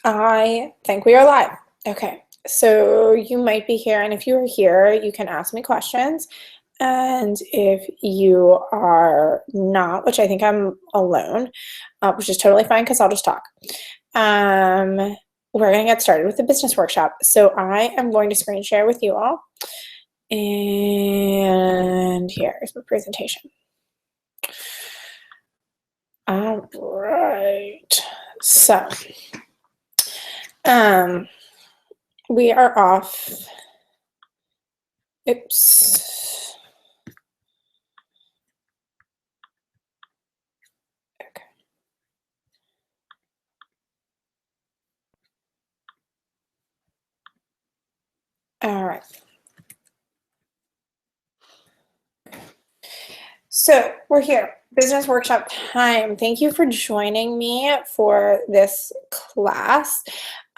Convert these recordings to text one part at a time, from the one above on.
I think we are live. Okay, so you might be here, and if you are here, you can ask me questions. And if you are not, which I think I'm alone, which is totally fine because I'll just talk. We're going to get started with the business workshop. So I am going to screen share with you all. And here's my presentation. All right. So, we are off. Oops. Okay. All right. So we're here, business workshop time. Thank you for joining me for this class.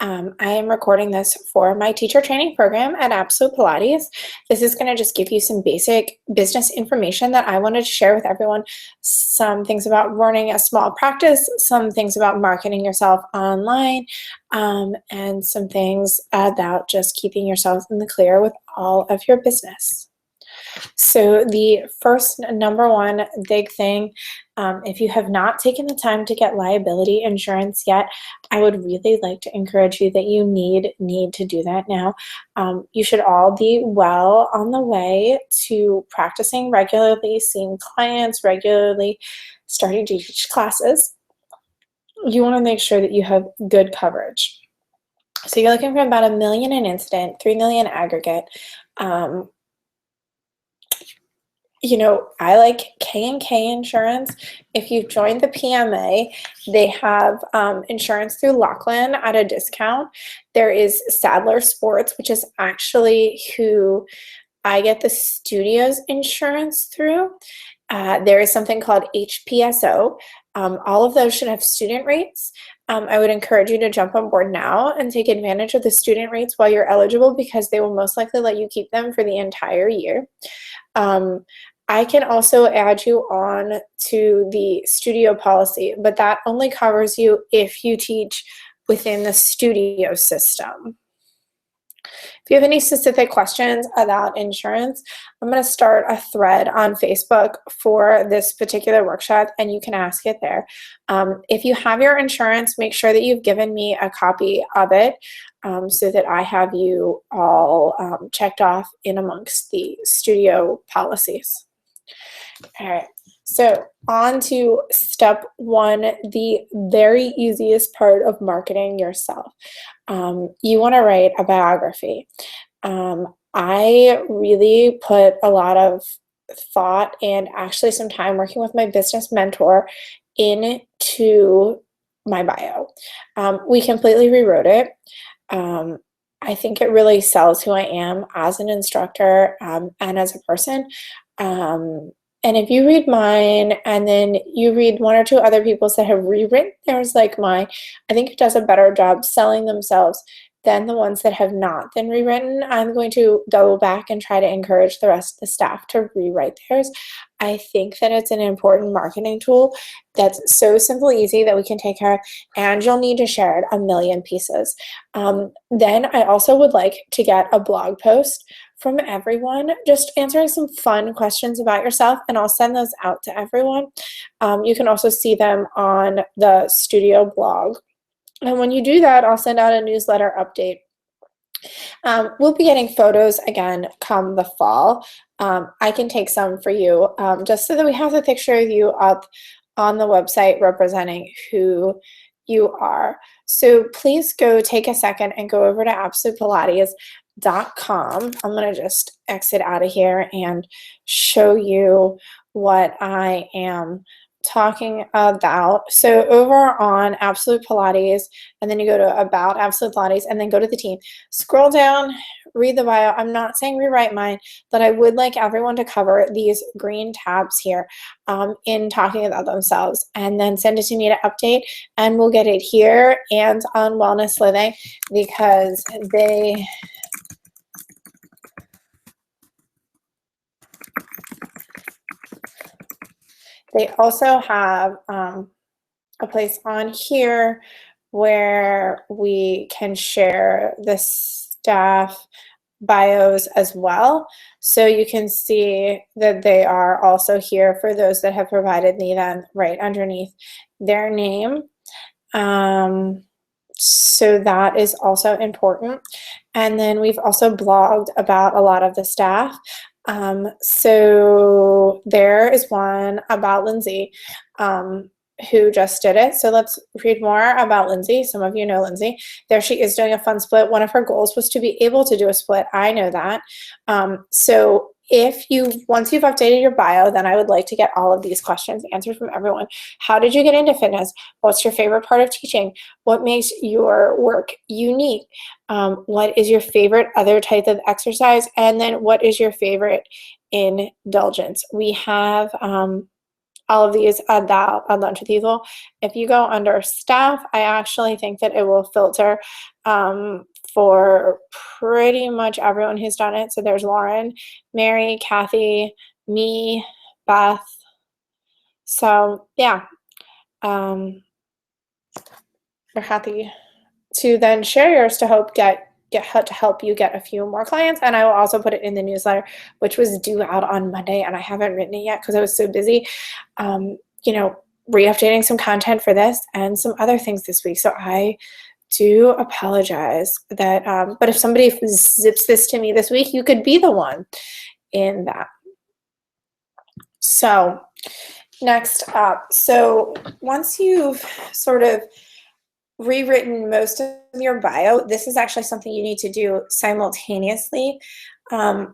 I am recording this for my teacher training program at Absolute Pilates. This is going to just give you some basic business information that I wanted to share with everyone. Some things about running a small practice, some things about marketing yourself online, and some things about just keeping yourself in the clear with all of your business. So the first number one big thing, if you have not taken the time to get liability insurance yet, I would really like to encourage you that you need to do that now. You should all be well on the way to practicing regularly, seeing clients regularly, starting to teach classes. You want to make sure that you have good coverage. So you're looking for about $1 million in incident, $3 million aggregate. You know, I like K&K Insurance. If you've joined the PMA, they have insurance through Lachlan at a discount. There is Sadler Sports, which is actually who I get the studio's insurance through. There is something called HPSO. All of those should have student rates. I would encourage you to jump on board now and take advantage of the student rates while you're eligible, because they will most likely let you keep them for the entire year. I can also add you on to the studio policy, but that only covers you if you teach within the studio system. If you have any specific questions about insurance, I'm going to start a thread on Facebook for this particular workshop, and you can ask it there. If you have your insurance, make sure that you've given me a copy of it so that I have you all checked off in amongst the studio policies. All right, so on to step one, the very easiest part of marketing yourself. You want to write a biography. I really put a lot of thought and actually some time working with my business mentor into my bio. We completely rewrote it. I think it really sells who I am as an instructor and as a person. And if you read mine and then you read one or two other people's that have rewritten theirs like mine, I think it does a better job selling themselves than the ones that have not been rewritten. I'm going to go back and try to encourage the rest of the staff to rewrite theirs. I think that it's an important marketing tool that's so simple, easy that we can take care of, and you'll need to share it 1 million pieces. Then I also would like to get a blog post from everyone, just answering some fun questions about yourself, and I'll send those out to everyone. You can also see them on the studio blog. And when you do that, I'll send out a newsletter update. We'll be getting photos again come the fall. I can take some for you just so that we have the picture of you up on the website representing who you are. So please go take a second and go over to absolutepilates.com. I'm going to just exit out of here and show you what I am talking about. So over on Absolute Pilates, and then you go to About Absolute Pilates, and then go to the team. Scroll down, read the bio. I'm not saying rewrite mine, but I would like everyone to cover these green tabs here in talking about themselves, and then send it to me to update, and we'll get it here and on Wellness Living, because they also have a place on here where we can share the staff bios as well. So you can see that they are also here for those that have provided me then right underneath their name. So that is also important. And then we've also blogged about a lot of the staff. So there is one about Lindsay, who just did it. So let's read more about Lindsay. Some of you know Lindsay. There she is doing a fun split. One of her goals was to be able to do a split. I know that. So once you've updated your bio, then I would like to get all of these questions answered from everyone. How did you get into fitness? What's your favorite part of teaching? What makes your work unique? What is your favorite other type of exercise? And then what is your favorite indulgence? We have all of these at Lunch with Evil. If you go under staff, I actually think that it will filter for pretty much everyone who's done it. So there's Lauren, Mary, Kathy, me, Beth. So yeah, we're happy to then share yours to help you get a few more clients. And I will also put it in the newsletter, which was due out on Monday, and I haven't written it yet because I was so busy, re-updating some content for this and some other things this week. So I do apologize that, but if somebody zips this to me this week, you could be the one in that. So next up, so once you've sort of rewritten most of your bio, this is actually something you need to do simultaneously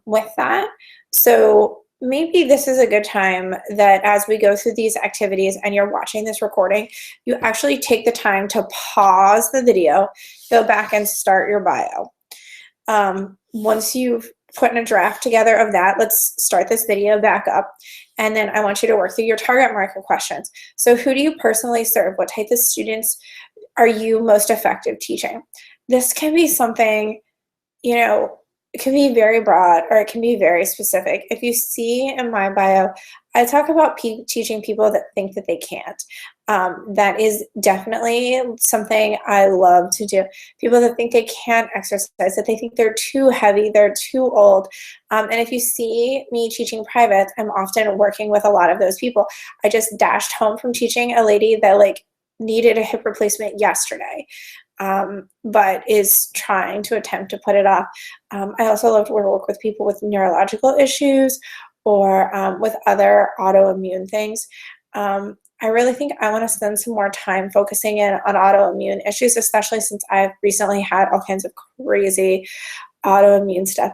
with that. So maybe this is a good time that as we go through these activities and you're watching this recording, you actually take the time to pause the video, go back and start your bio. Once you've put in a draft together of that, let's start this video back up. And then I want you to work through your target market questions. So who do you personally serve? What type of students are you most effective teaching? This can be something, it can be very broad or it can be very specific. If you see in my bio, I talk about teaching people that think that they can't. That is definitely something I love to do. People that think they can't exercise, that they think they're too heavy, they're too old. And if you see me teaching private, I'm often working with a lot of those people. I just dashed home from teaching a lady that needed a hip replacement yesterday, but is trying to attempt to put it off. I also love to work with people with neurological issues or with other autoimmune things. I really think I want to spend some more time focusing in on autoimmune issues, especially since I've recently had all kinds of crazy autoimmune stuff.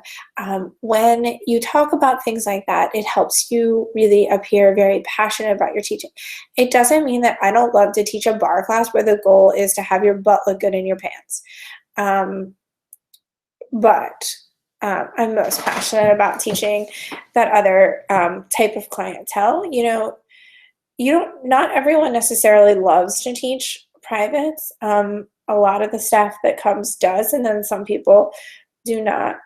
When you talk about things like that, it helps you really appear very passionate about your teaching. It doesn't mean that I don't love to teach a bar class where the goal is to have your butt look good in your pants. But I'm most passionate about teaching that other type of clientele. Not everyone necessarily loves to teach privates. A lot of the staff that comes does, and then some people do not.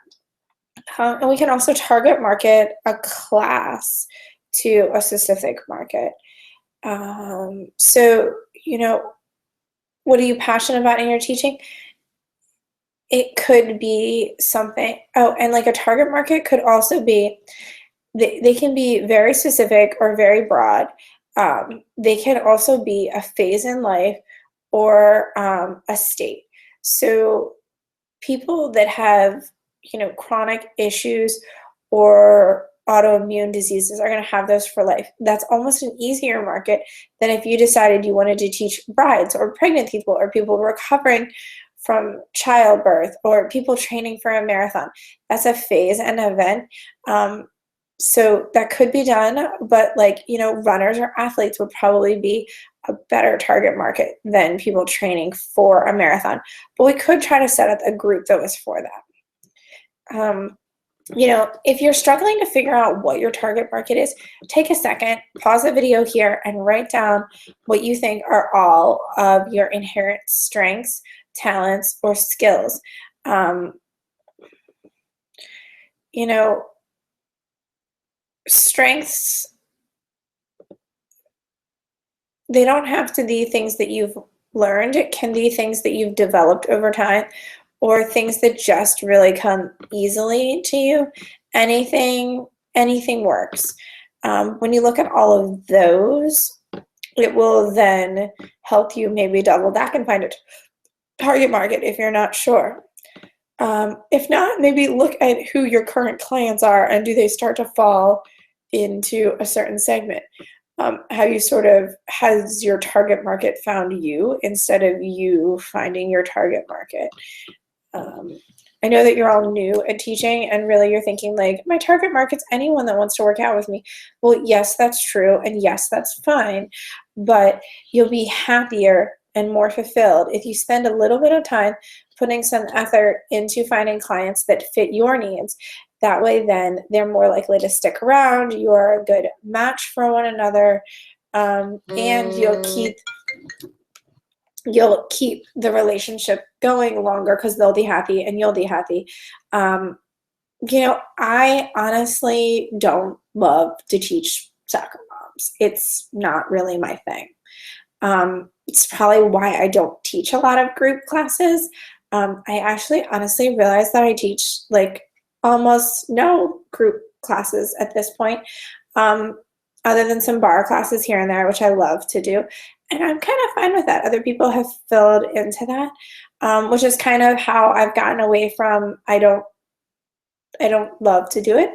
And we can also target market a class to a specific market. So, what are you passionate about in your teaching? It could be something, and a target market could also be, they can be very specific or very broad. They can also be a phase in life or a state. So people that have, chronic issues or autoimmune diseases are going to have those for life. That's almost an easier market than if you decided you wanted to teach brides or pregnant people or people recovering from childbirth or people training for a marathon. That's a phase and event. So that could be done, but runners or athletes would probably be a better target market than people training for a marathon. But we could try to set up a group that was for that. If you're struggling to figure out what your target market is, take a second, pause the video here, and write down what you think are all of your inherent strengths, talents, or skills. Strengths, they don't have to be things that you've learned. It can be things that you've developed over time or things that just really come easily to you. Anything works. When you look at all of those, it will then help you maybe double back and find a target market if you're not sure. If not, maybe look at who your current clients are and do they start to fall into a certain segment. Has your target market found you instead of you finding your target market? I know that you're all new at teaching and really you're thinking like, my target market's anyone that wants to work out with me. Well, yes, that's true. And yes, that's fine. But you'll be happier and more fulfilled if you spend a little bit of time putting some effort into finding clients that fit your needs. That way, then they're more likely to stick around. You are a good match for one another, and you'll keep the relationship going longer because they'll be happy and you'll be happy. I honestly don't love to teach soccer moms. It's not really my thing. It's probably why I don't teach a lot of group classes. I actually honestly realized that I teach like almost no group classes at this point, other than some bar classes here and there, which I love to do. And I'm kind of fine with that. Other people have filled into that, which is kind of how I've gotten away from I don't love to do it,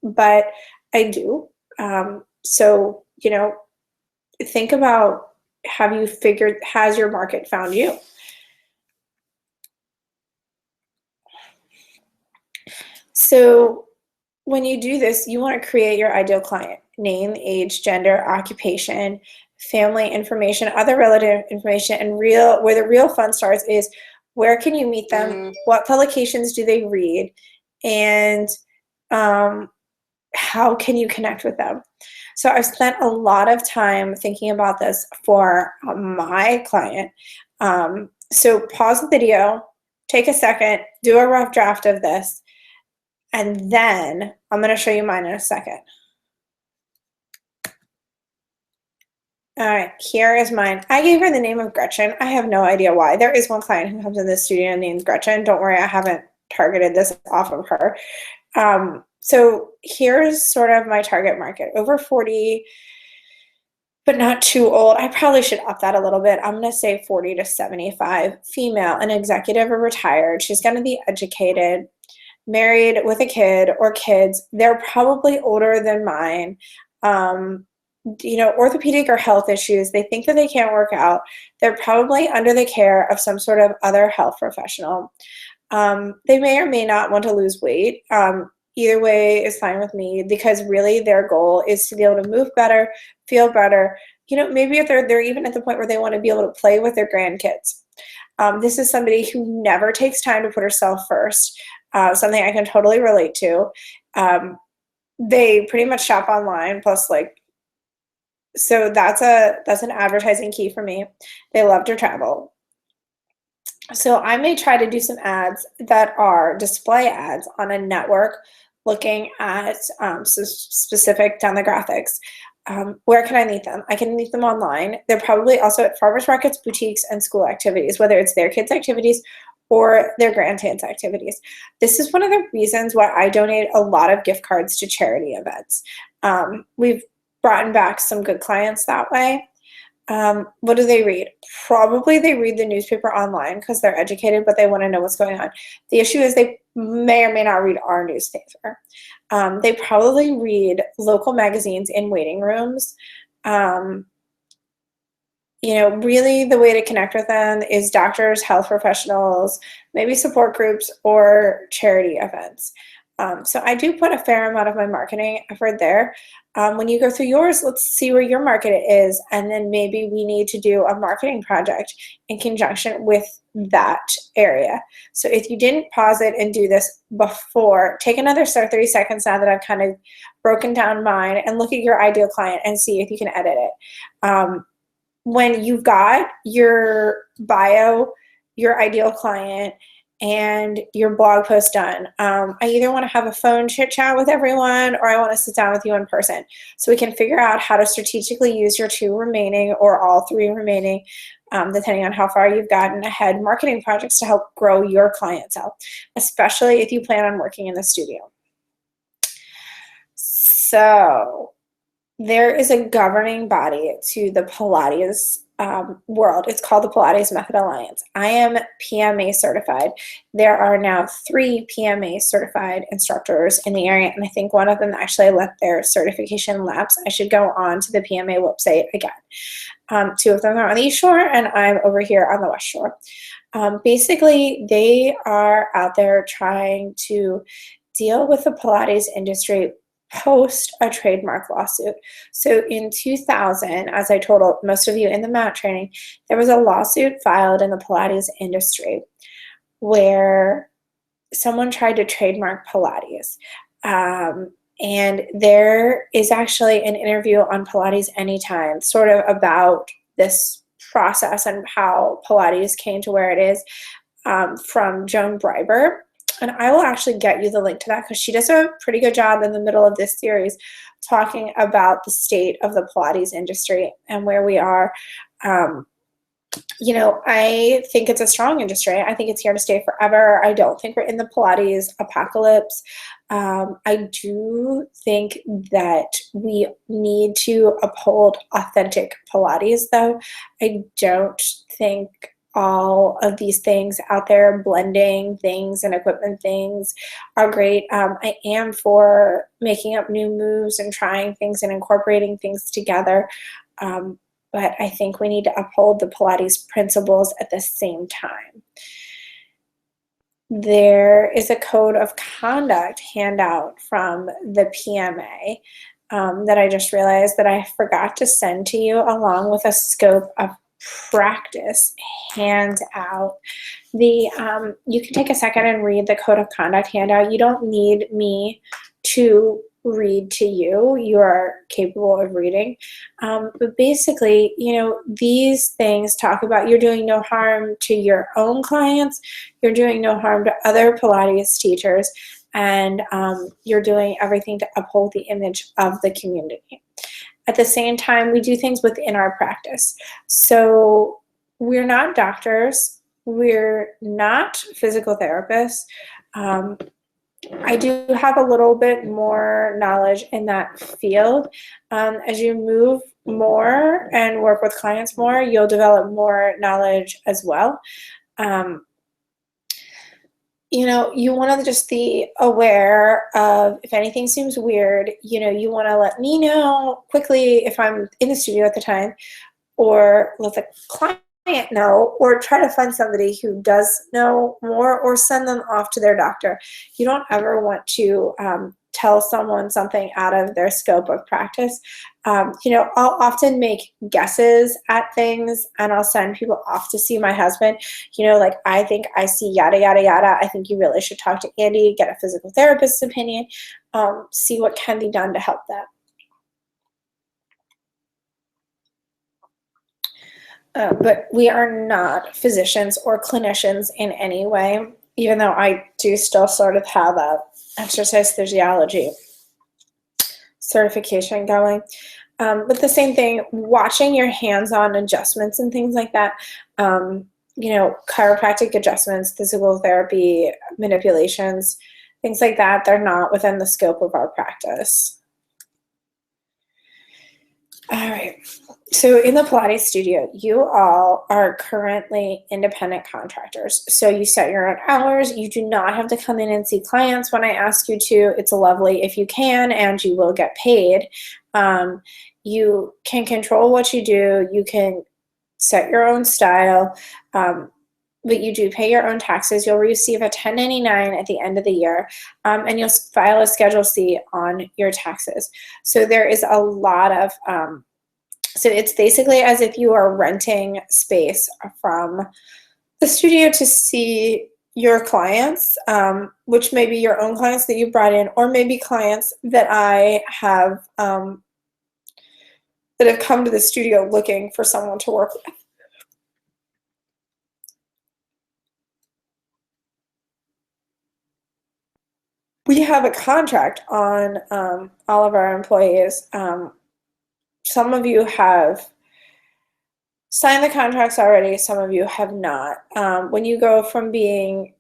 but I do. So, think about, has your market found you? So when you do this, you want to create your ideal client: name, age, gender, occupation, family information, other relative information, and where the real fun starts is where can you meet them? What publications do they read? And how can you connect with them? So I've spent a lot of time thinking about this for my client. So pause the video, take a second, do a rough draft of this, and then I'm going to show you mine in a second. All right, here is mine. I gave her the name of Gretchen. I have no idea why. There is one client who comes in the studio named Gretchen. Don't worry, I haven't targeted this off of her. So here's sort of my target market: over 40, but not too old. I probably should up that a little bit. I'm going to say 40 to 75, female, an executive or retired. She's going to be educated, married with a kid or kids. They're probably older than mine. Orthopedic or health issues. They think that they can't work out. They're probably under the care of some sort of other health professional. They may or may not want to lose weight. Either way is fine with me, because really their goal is to be able to move better, feel better. Maybe if they're even at the point where they want to be able to play with their grandkids. This is somebody who never takes time to put herself first, something I can totally relate to. They pretty much shop online, plus so that's an advertising key for me. They love to travel. So I may try to do some ads that are display ads on a network looking at specific demographics. Where can I meet them? I can meet them online. They're probably also at farmers markets, boutiques, and school activities, whether it's their kids' activities or their grandkids' activities. This is one of the reasons why I donate a lot of gift cards to charity events. We've brought back some good clients that way. What do they read? Probably they read the newspaper online because they're educated, but they want to know what's going on. The issue is they may or may not read our newspaper. They probably read local magazines in waiting rooms. Really the way to connect with them is doctors, health professionals, maybe support groups or charity events. So I do put a fair amount of my marketing effort there. When you go through yours, let's see where your market is, and then maybe we need to do a marketing project in conjunction with that area. So if you didn't pause it and do this before, take another 30 seconds now that I've kind of broken down mine, and look at your ideal client and see if you can edit it. When you've got your bio, your ideal client, and your blog post done, I either want to have a phone chit chat with everyone, or I want to sit down with you in person so we can figure out how to strategically use your 2 remaining or all 3 remaining depending on how far you've gotten ahead, marketing projects to help grow your clientele, especially if you plan on working in the studio. So there is a governing body to the Pilates world. It's called the Pilates Method Alliance. I am PMA certified. There are now 3 PMA certified instructors in the area, and I think one of them actually let their certification lapse. I should go on to the PMA website again. 2 of them are on the East Shore, and I'm over here on the West Shore. Basically, they are out there trying to deal with the Pilates industry post a trademark lawsuit. So in 2000, as I told most of you in the mat training, there was a lawsuit filed in the Pilates industry where someone tried to trademark Pilates. And there is actually an interview on Pilates Anytime sort of about this process and how Pilates came to where it is, from Joan Breiber. And I will actually get you the link to that because she does a pretty good job in the middle of this series talking about the state of the Pilates industry and where we are. You know, I think it's a strong industry. I think it's here to stay forever. I don't think we're in the Pilates apocalypse. I do think that we need to uphold authentic Pilates, though. I don't think all of these things out there, blending things and equipment things, are great. I am for making up new moves and trying things and incorporating things together. But I think we need to uphold the Pilates principles at the same time. There is a code of conduct handout from the PMA that I just realized that I forgot to send to you, along with a scope of practice handout. You can take a second and read the code of conduct handout. You don't need me to read to you. You are capable of reading. But basically, you know, these things talk about you're doing no harm to your own clients, you're doing no harm to other Pilates teachers, and you're doing everything to uphold the image of the community. At the same time, we do things within our practice. So we're not doctors, we're not physical therapists. I do have a little bit more knowledge in that field. As you move more and work with clients more, you'll develop more knowledge as well. You know, you want to just be aware of if anything seems weird, you know, you want to let me know quickly if I'm in the studio at the time, or let the client know, or try to find somebody who does know more, or send them off to their doctor. You don't ever want to tell someone something out of their scope of practice. You know, I'll often make guesses at things, and I'll send people off to see my husband. You know, like, I think I see yada, yada, yada. I think you really should talk to Andy, get a physical therapist's opinion, see what can be done to help that. But we are not physicians or clinicians in any way, even though I do still sort of have a exercise physiology certification going. But the same thing, watching your hands-on adjustments and things like that, you know, chiropractic adjustments, physical therapy, manipulations, things like that, they're not within the scope of our practice. All right. So in the Pilates studio, you all are currently independent contractors. So you set your own hours. You do not have to come in and see clients when I ask you to. It's lovely if you can, and you will get paid. You can control what you do. You can set your own style, but you do pay your own taxes. You'll receive a 1099 at the end of the year, and you'll file a Schedule C on your taxes. So there is a lot of so it's basically as if you are renting space from the studio to see your clients, which may be your own clients that you brought in, or maybe clients that I have that have come to the studio looking for someone to work with. We have a contract on all of our employees. Some of you have signed the contracts already. Some of you have not. When you go from being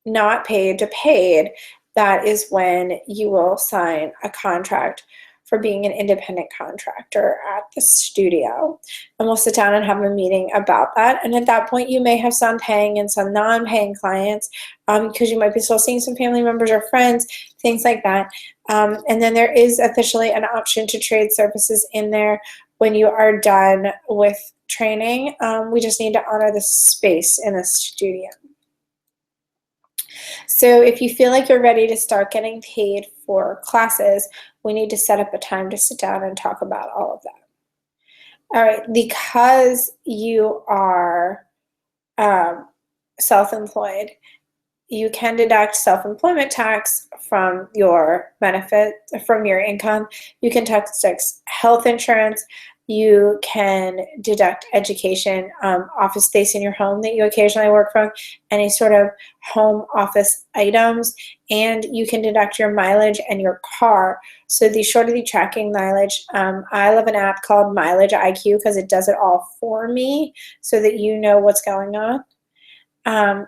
not paid to paid, that is when you will sign a contract for being an independent contractor at the studio. And we'll sit down and have a meeting about that. And at that point, you may have some paying and some non-paying clients, because you might be still seeing some family members or friends, things like that. And then there is officially an option to trade services in there when you are done with training. We just need to honor the space in the studio. So if you feel like you're ready to start getting paid for classes, we need to set up a time to sit down and talk about all of that. All right, because you are self-employed, you can deduct self-employment tax from your benefit, from your income. You can deduct health insurance. You can deduct education, office space in your home that you occasionally work from, any sort of home office items, and you can deduct your mileage and your car. So the shorter the tracking mileage, I love an app called Mileage IQ because it does it all for me so that you know what's going on.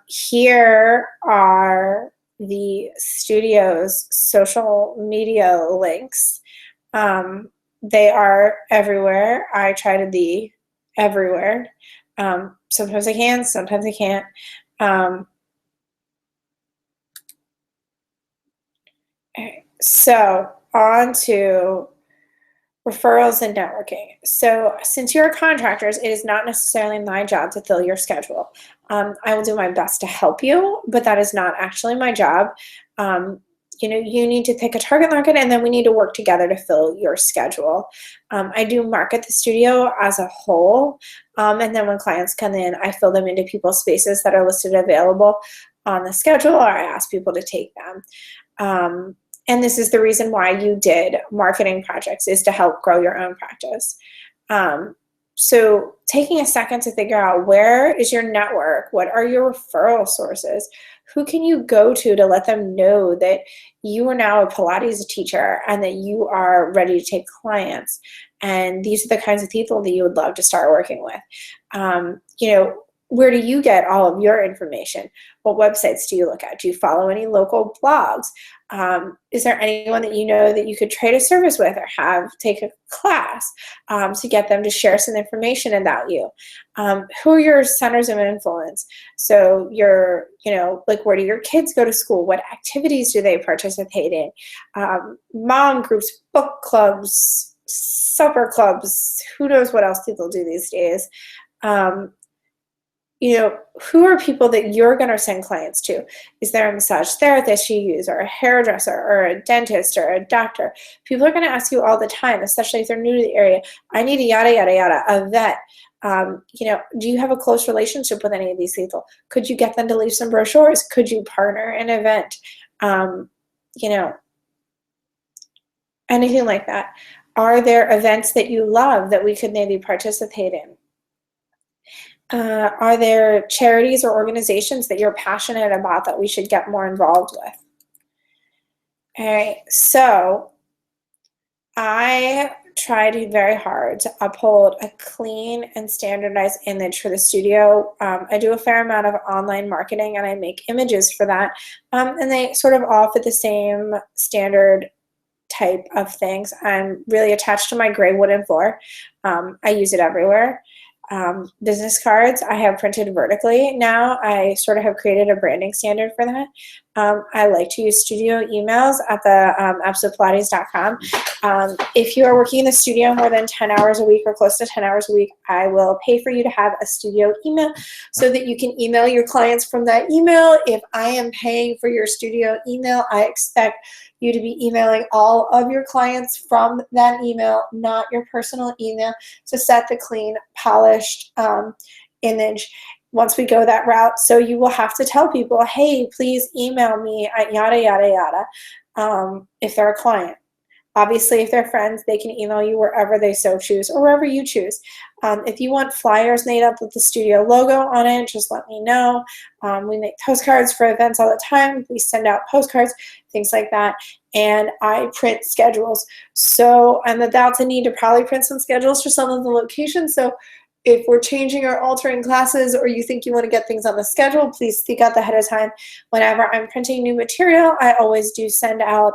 Here are the studio's social media links. They are everywhere. I try to be everywhere. Sometimes I can, sometimes I can't. Okay. So on to referrals and networking. So since you're contractors, it is not necessarily my job to fill your schedule. I will do my best to help you, but that is not actually my job. You know, you need to pick a target market, and then we need to work together to fill your schedule. I do market the studio as a whole, and then when clients come in, I fill them into people's spaces that are listed available on the schedule, or I ask people to take them. And this is the reason why you did marketing projects, is to help grow your own practice. So taking a second to figure out, where is your network? What are your referral sources? Who can you go to let them know that you are now a Pilates teacher and that you are ready to take clients? And these are the kinds of people that you would love to start working with. You know, where do you get all of your information? What websites do you look at? Do you follow any local blogs? Is there anyone that you know that you could trade a service with or have take a class to get them to share some information about you? Who are your centers of influence? So your, you know, like, where do your kids go to school? What activities do they participate in? Mom groups, book clubs, supper clubs, who knows what else people do these days. You know, who are people that you're going to send clients to? Is there a massage therapist you use, or a hairdresser, or a dentist, or a doctor? People are going to ask you all the time, especially if they're new to the area. I need a yada, yada, yada, a vet. You know, do you have a close relationship with any of these people? Could you get them to leave some brochures? Could you partner an event? You know, anything like that. Are there events that you love that we could maybe participate in? Are there charities or organizations that you're passionate about that we should get more involved with? All right, so I tried very hard to uphold a clean and standardized image for the studio. I do a fair amount of online marketing, and I make images for that, and they sort of all fit the same standard type of things. I'm really attached to my gray wooden floor. I use it everywhere. Business cards I have printed vertically now. I sort of have created a branding standard for that. I like to use studio emails at the absolutepilates.com. If you are working in the studio more than 10 hours a week or close to 10 hours a week, I will pay for you to have a studio email so that you can email your clients from that email. If I am paying for your studio email, I expect you to be emailing all of your clients from that email, not your personal email, to set the clean, polished image once we go that route. So you will have to tell people, hey, please email me at yada, yada, yada, if they're a client. Obviously, if they're friends, they can email you wherever they so choose, or wherever you choose. If you want flyers made up with the studio logo on it, just let me know. We make postcards for events all the time. We send out postcards, things like that. And I print schedules. So I'm about to need to probably print some schedules for some of the locations. So if we're changing or altering classes, or you think you want to get things on the schedule, please speak out ahead of time. Whenever I'm printing new material, I always do send out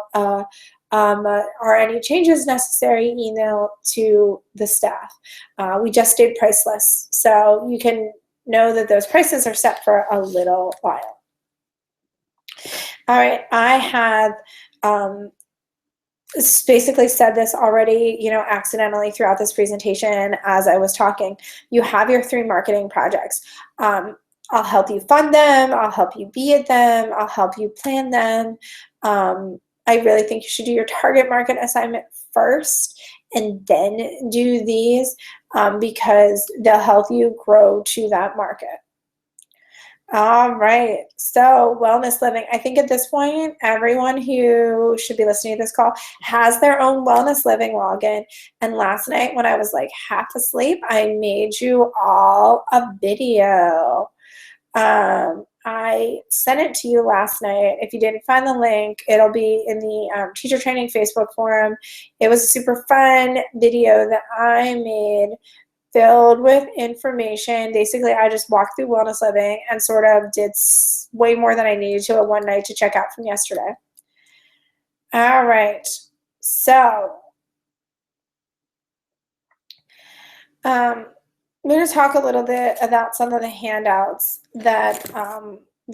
are any changes necessary email to the staff. We just did price lists, so you can know that those prices are set for a little while. All right, I have basically said this already, accidentally throughout this presentation as I was talking. You have your 3 marketing projects. I'll help you fund them. I'll help you be at them. I'll help you plan them. I really think you should do your target market assignment first and then do these because they'll help you grow to that market. All right, so wellness living. I think at this point, everyone who should be listening to this call has their own wellness living login. And last night when I was like half asleep, I made you all a video. I sent it to you last night. If you didn't find the link, it'll be in the teacher training Facebook forum. It was a super fun video that I made, filled with information. Basically, I just walked through wellness living and sort of did way more than I needed to at one night to check out from yesterday. All right, so I'm going to talk a little bit about some of the handouts that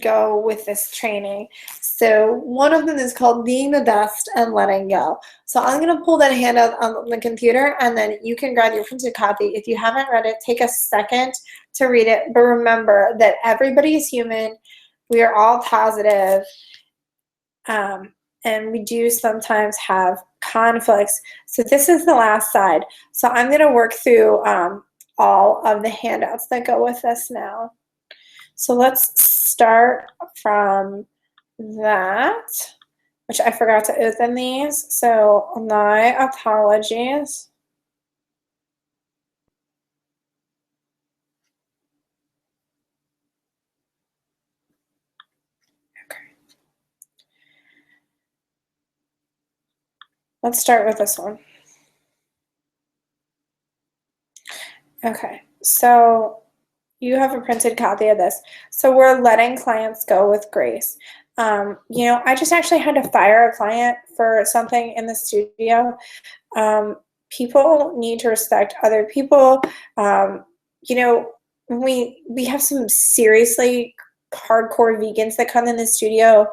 go with this training. So one of them is called Being the Best and Letting Go. So I'm going to pull that handout on the computer, and then you can grab your printed copy. If you haven't read it, take a second to read it. But remember that everybody is human. We are all positive. And we do sometimes have conflicts. So this is the last side. So I'm going to work through all of the handouts that go with this now. So let's start from that, which I forgot to open these. So my apologies. Okay. Let's start with this one. Okay, so you have a printed copy of this. So we're letting clients go with grace. I just actually had to fire a client for something in the studio. People need to respect other people. We have some seriously hardcore vegans that come in the studio.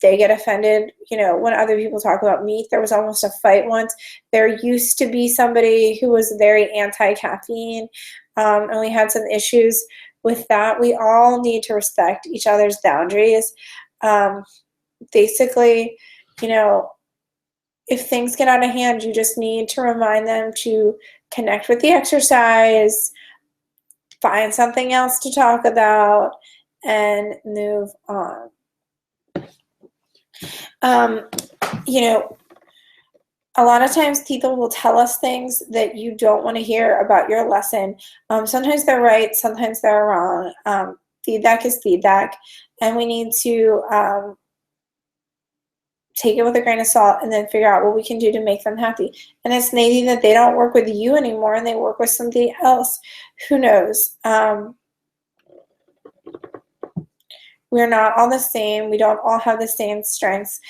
They get offended, when other people talk about meat. There was almost a fight once. There used to be somebody who was very anti-caffeine, and we had some issues with that. We all need to respect each other's boundaries. Basically, if things get out of hand, you just need to remind them to connect with the exercise, find something else to talk about, and move on. A lot of times people will tell us things that you don't want to hear about your lesson. Sometimes they're right, sometimes they're wrong. Feedback is feedback, and we need to take it with a grain of salt and then figure out what we can do to make them happy. And it's maybe that they don't work with you anymore and they work with somebody else. Who knows? We're not all the same. We don't all have the same strengths.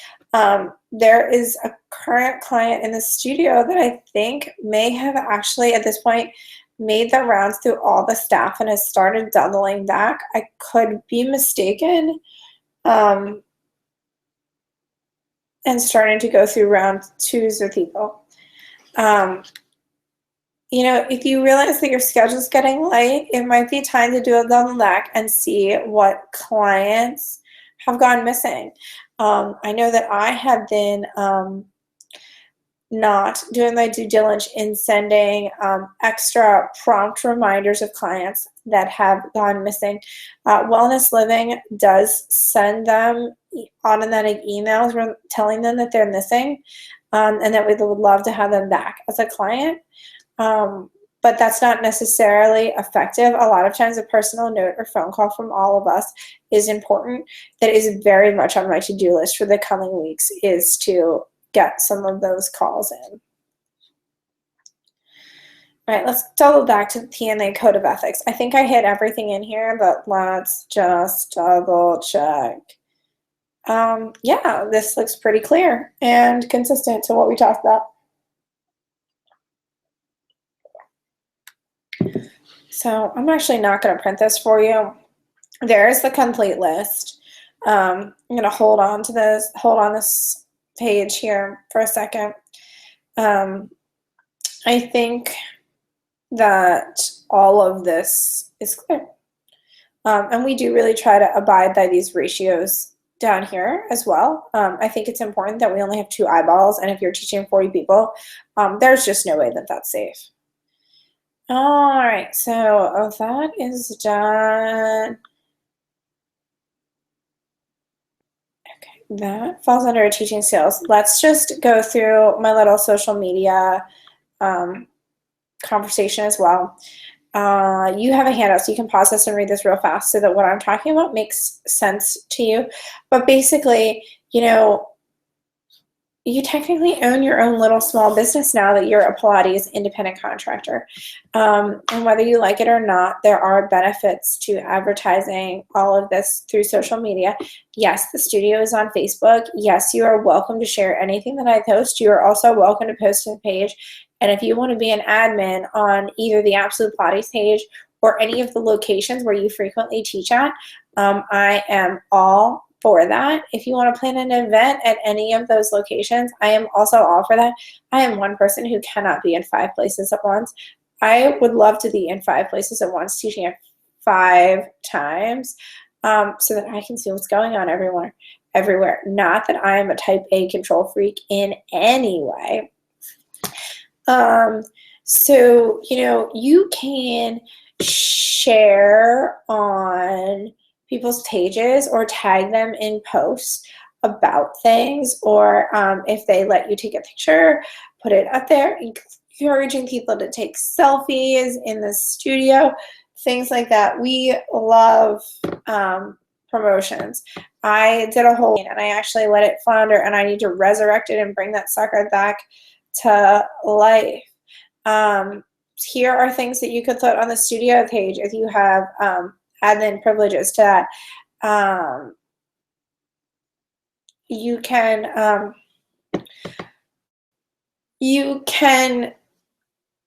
There is a current client in the studio that I think may have actually at this point made the rounds through all the staff and has started doubling back. I could be mistaken. And starting to go through round 2s with people. If you realize that your schedule is getting light, it might be time to do a double back and see what clients have gone missing. I know that I have been not doing my due diligence in sending extra prompt reminders of clients that have gone missing. Wellness Living does send them automatic emails telling them that they're missing and that we would love to have them back as a client. But that's not necessarily effective. A lot of times a personal note or phone call from all of us is important. That is very much on my to-do list for the coming weeks, is to get some of those calls in. All right, let's double back to the PMA Code of Ethics. I think I hit everything in here, but let's just double check. Yeah, this looks pretty clear and consistent to what we talked about. So I'm actually not going to print this for you. There's the complete list. I'm going to hold on this page here for a second. I think that all of this is clear. And we do really try to abide by these ratios down here as well. I think it's important that we only have 2 eyeballs, and if you're teaching 40 people, there's just no way that that's safe. All right, so that is done. Okay, that falls under teaching skills. Let's just go through my little social media conversation as well. You have a handout, so you can pause this and read this real fast so that what I'm talking about makes sense to you. But basically, you know, you technically own your own little small business now that you're a Pilates independent contractor. And whether you like it or not, there are benefits to advertising all of this through social media. Yes, the studio is on Facebook. Yes, you are welcome to share anything that I post. You are also welcome to post to the page. And if you want to be an admin on either the Absolute Pilates page or any of the locations where you frequently teach at, I am all for that. If you want to plan an event at any of those locations, I am also all for that. I am one person who cannot be in 5 places at once. I would love to be in 5 places at once, teaching at 5 times, so that I can see what's going on everywhere. Not that I am a type A control freak in any way. So, you know, you can share on people's pages or tag them in posts about things, or if they let you take a picture, put it up there, encouraging people to take selfies in the studio, things like that. We love promotions. I did a whole, and I actually let it flounder, and I need to resurrect it and bring that sucker back to life. Here are things that you could put on the studio page if you have admin privileges to that. You can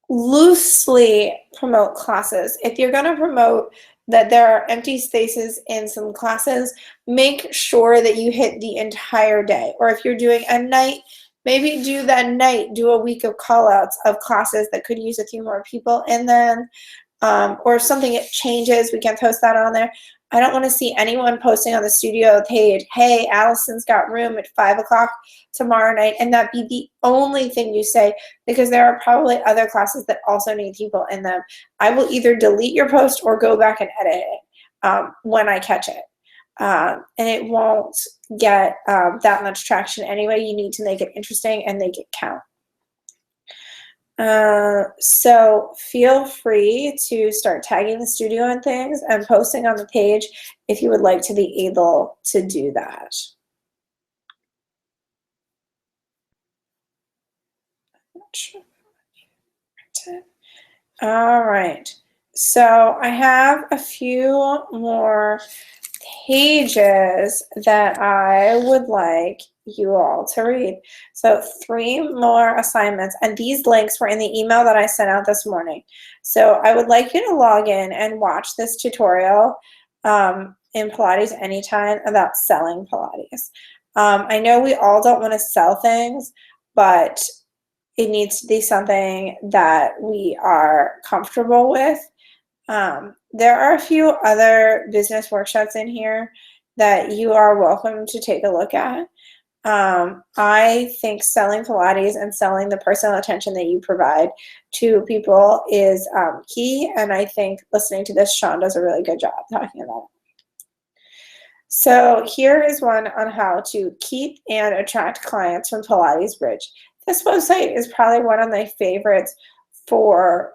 loosely promote classes. If you're going to promote that there are empty spaces in some classes, make sure that you hit the entire day. Or if you're doing a night, maybe do that night, do a week of callouts of classes that could use a few more people in them. Or if something changes, we can post that on there. I don't want to see anyone posting on the studio page, hey, Allison's got room at 5 o'clock tomorrow night, and that be the only thing you say, because there are probably other classes that also need people in them. I will either delete your post or go back and edit it when I catch it. And it won't get that much traction anyway. You need to make it interesting and make it count. So feel free to start tagging the studio and things and posting on the page if you would like to be able to do that. All right, so I have a few more pages that I would like you all to read. So 3 more assignments, and these links were in the email that I sent out this morning. So I would like you to log in and watch this tutorial in Pilates Anytime about selling Pilates. I know we all don't want to sell things, but it needs to be something that we are comfortable with. There are a few other business workshops in here that you are welcome to take a look at. I think selling Pilates and selling the personal attention that you provide to people is key, and I think listening to this, Sean does a really good job talking about it. So here is one on how to keep and attract clients from Pilates Bridge. This website is probably one of my favorites for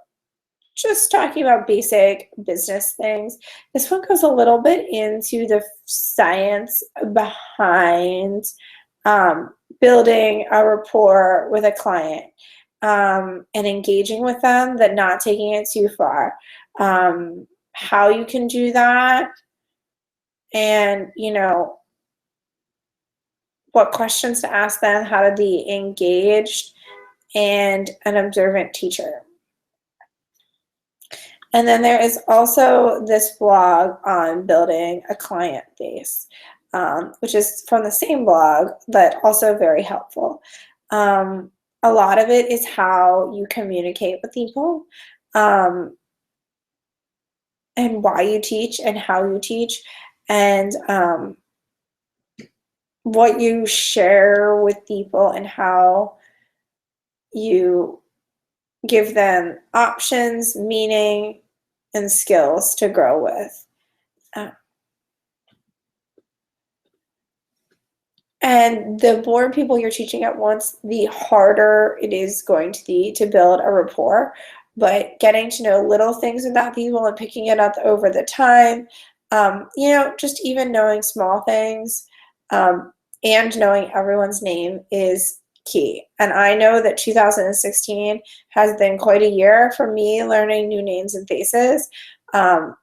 just talking about basic business things. This one goes a little bit into the science behind building a rapport with a client. and engaging with them, but not taking it too far. How you can do that, and what questions to ask them, how to be engaged and an observant teacher. And then there is also this blog on building a client base, which is from the same blog, but also very helpful. A lot of it is how you communicate with people, and why you teach and how you teach, and what you share with people and how you give them options, meaning, and skills to grow with. And the more people you're teaching at once, the harder it is going to be to build a rapport. But getting to know little things about people and picking it up over the time, just even knowing small things, and knowing everyone's name is key. And I know that 2016 has been quite a year for me learning new names and faces, but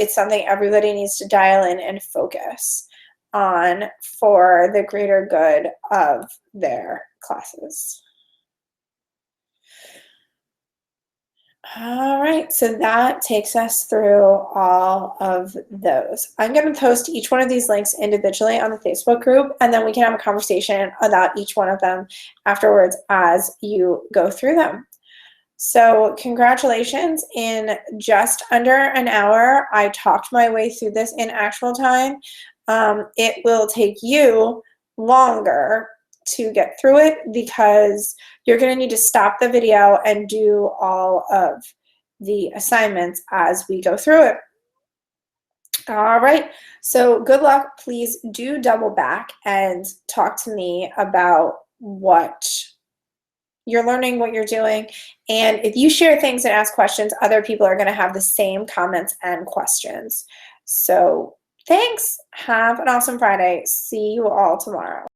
it's something everybody needs to dial in and focus on for the greater good of their classes. All right, so that takes us through all of those. I'm going to post each one of these links individually on the Facebook group, and then we can have a conversation about each one of them afterwards as you go through them. So congratulations, in just under an hour, I talked my way through this in actual time. It will take you longer to get through it because you're going to need to stop the video and do all of the assignments as we go through it. All right, so good luck. Please do double back and talk to me about what you're learning, what you're doing. And if you share things and ask questions, other people are going to have the same comments and questions. So thanks. Have an awesome Friday. See you all tomorrow.